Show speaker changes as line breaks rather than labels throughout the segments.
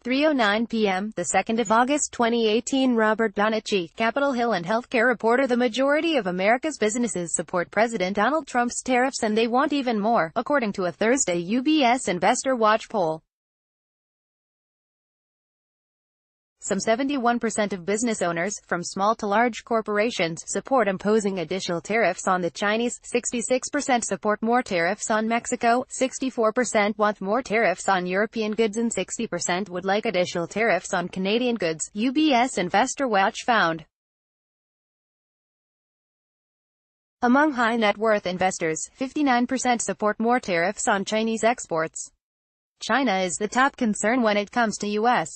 3:09 p.m., the 2nd of August 2018. Robert Donachie, Capitol Hill and healthcare reporter. The majority of America's businesses support President Donald Trump's tariffs, and they want even more, according to a Thursday UBS Investor Watch poll. Some 71% of business owners, from small to large corporations, support imposing additional tariffs on the Chinese, 66% support more tariffs on Mexico, 64% want more tariffs on European goods, and 60% would like additional tariffs on Canadian goods, UBS Investor Watch found. Among high-net-worth investors, 59% support more tariffs on Chinese exports. China is the top concern when it comes to U.S.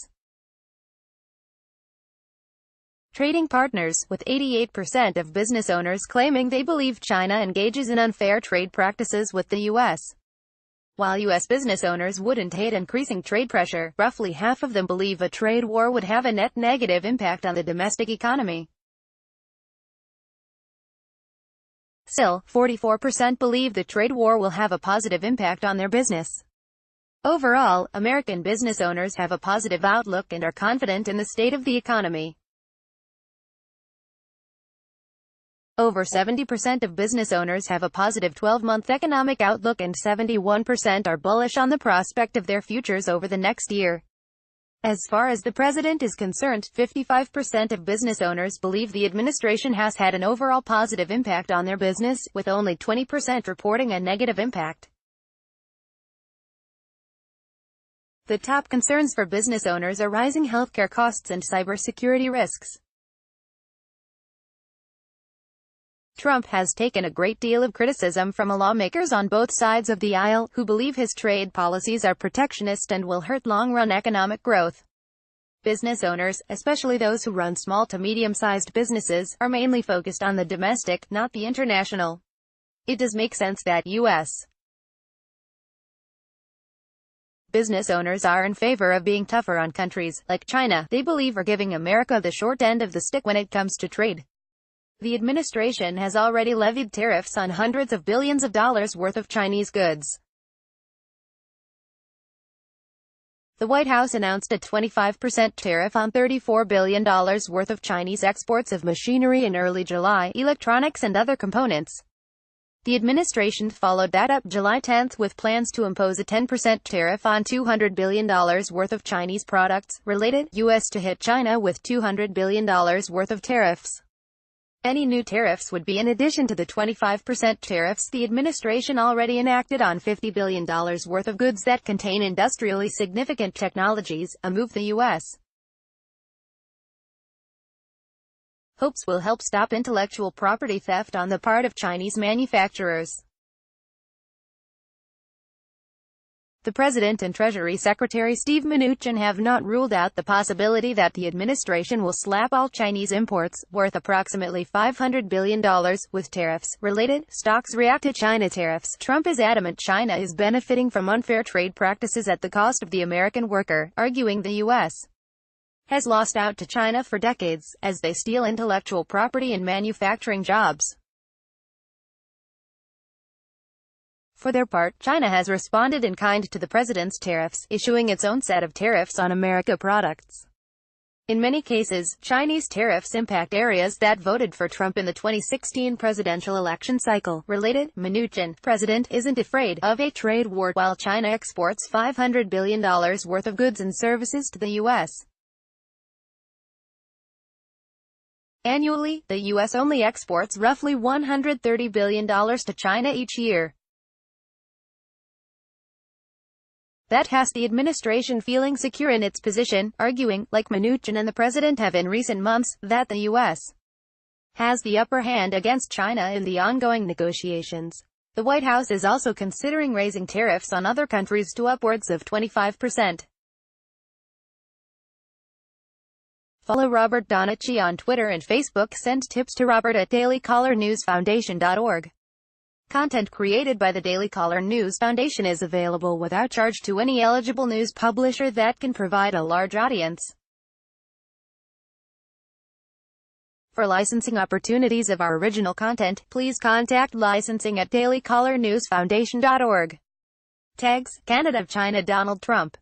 trading partners, with 88% of business owners claiming they believe China engages in unfair trade practices with the U.S. While U.S. business owners wouldn't hate increasing trade pressure, roughly half of them believe a trade war would have a net negative impact on the domestic economy. Still, 44% believe the trade war will have a positive impact on their business. Overall, American business owners have a positive outlook and are confident in the state of the economy. Over 70% of business owners have a positive 12-month economic outlook, and 71% are bullish on the prospect of their futures over the next year. As far as the president is concerned, 55% of business owners believe the administration has had an overall positive impact on their business, with only 20% reporting a negative impact. The top concerns for business owners are rising healthcare costs and cybersecurity risks. Trump has taken a great deal of criticism from lawmakers on both sides of the aisle, who believe his trade policies are protectionist and will hurt long-run economic growth. Business owners, especially those who run small to medium-sized businesses, are mainly focused on the domestic, not the international. It does make sense that U.S. business owners are in favor of being tougher on countries, like China, they believe are giving America the short end of the stick when it comes to trade. The administration has already levied tariffs on hundreds of billions of dollars worth of Chinese goods. The White House announced a 25% tariff on $34 billion worth of Chinese exports of machinery in early July, electronics and other components. The administration followed that up July 10 with plans to impose a 10% tariff on $200 billion worth of Chinese products, related, U.S. to hit China with $200 billion worth of tariffs. Any new tariffs would be in addition to the 25% tariffs the administration already enacted on $50 billion worth of goods that contain industrially significant technologies, a move the U.S. hopes will help stop intellectual property theft on the part of Chinese manufacturers. The President and Treasury Secretary Steve Mnuchin have not ruled out the possibility that the administration will slap all Chinese imports, worth approximately $500 billion, with tariffs. Related, stocks react to China tariffs. Trump is adamant China is benefiting from unfair trade practices at the cost of the American worker, arguing the U.S. has lost out to China for decades, as they steal intellectual property and manufacturing jobs. For their part, China has responded in kind to the president's tariffs, issuing its own set of tariffs on American products. In many cases, Chinese tariffs impact areas that voted for Trump in the 2016 presidential election cycle. Related, Mnuchin, president, isn't afraid of a trade war while China exports $500 billion worth of goods and services to the U.S. Annually, the U.S. only exports roughly $130 billion to China each year. That has the administration feeling secure in its position, arguing, like Mnuchin and the president have in recent months, that the U.S. has the upper hand against China in the ongoing negotiations. The White House is also considering raising tariffs on other countries to upwards of 25%. Follow Robert Donachie on Twitter and Facebook. Send tips to Robert at dailycallerNewsFoundation.org. Content created by the Daily Caller News Foundation is available without charge to any eligible news publisher that can provide a large audience. For licensing opportunities of our original content, please contact licensing at dailycallerNewsFoundation.org. Tags: Canada, China, Donald Trump.